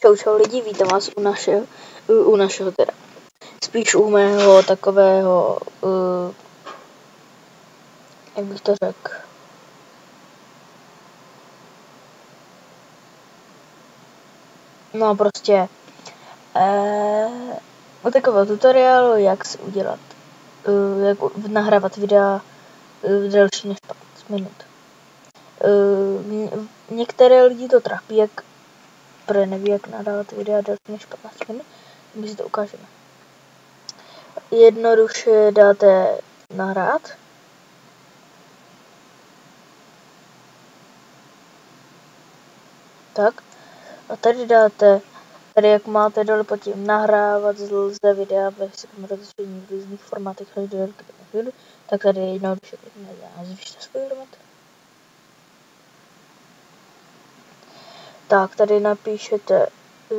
Čau lidi, vítám vás u našeho teda, spíš u mého takového, jak bych to řekl, no prostě, u takového tutoriálu, jak si udělat, jak nahrávat videa delší než 15 minut. Některé lidi to trápí, protože neví, jak nahrávat videa delší než 15 minut, my si to ukážeme. Jednoduše dáte nahrát. Tak. A tady dáte, jak máte dole pod tím nahrávat lze videa ve vysokém rozlišení v různých formátech až do velké chvíli, tak tady jednoduše zvyšte svůj limit. Tak, tady napíšete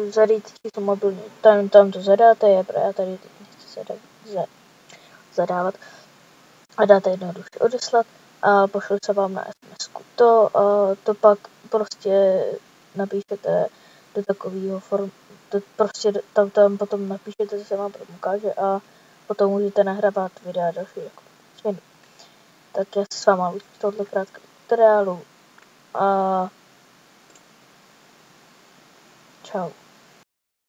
zadejte číslo mobilní, tam to zadáte, já tady nechci zadávat. A dáte jednoduše odeslat a pošle se vám na SMS-ku. To pak prostě napíšete do takového prostě tam potom napíšete, co se vám potom ukáže a potom můžete nahrávat videa další jako minut. Tak já se s váma loučím z tohoto krátkého tutoriálu a čau.